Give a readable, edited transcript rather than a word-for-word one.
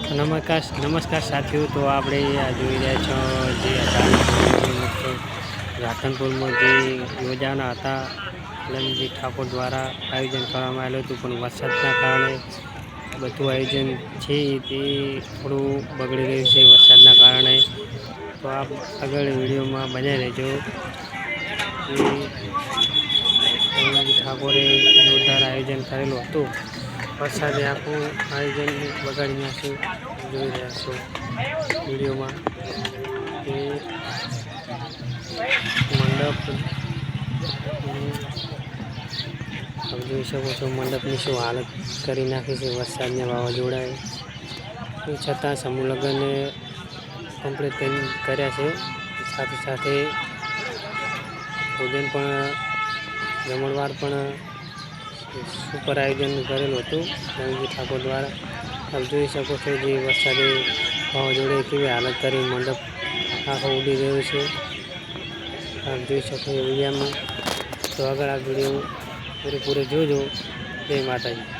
નમસ્કાર સાથીઓ। તો આપણે આ જોઈ રહ્યા છો જે રાધનપુરમાં જે યોજાના હતા લલનજી ઠાકોર દ્વારા આયોજન કરવામાં આવેલું હતું, પણ વરસાદના કારણે બધું આયોજન છે તે થોડું બગડી રહ્યું છે વરસાદના કારણે। તો આપ આગળ વિડીયોમાં બન્યા રહેજો। લલનજી ઠાકોરે જોરદાર આયોજન કરેલું હતું, વરસાદે આખું આયોજન બગાડી નાખ્યું। જોઈ રહ્યા છો વિડીયોમાં કે મંડપ જોઈ શકો છો, મંડપની શું હાલત કરી નાખી છે વરસાદને વાવાઝોડાએ। એ છતાં સમૂહ લગ્નને કમ્પ્લીટ કર્યા છે, સાથે સાથે ભોજન પણ જમણવાર પણ સુપર આયોજન કરેલું હતું લલનજી ઠાકોર દ્વારા। આપ જોઈ શકો છો જે વરસાદે વાવાઝોડે કેવી હાલત કરી, મંડપ આખો ઉડી રહ્યો છે, આપ જોઈ શકો છો વિડીયોમાં। તો આગળ આ વિડીયો પૂરેપૂરો જોજો। જય માતાજી।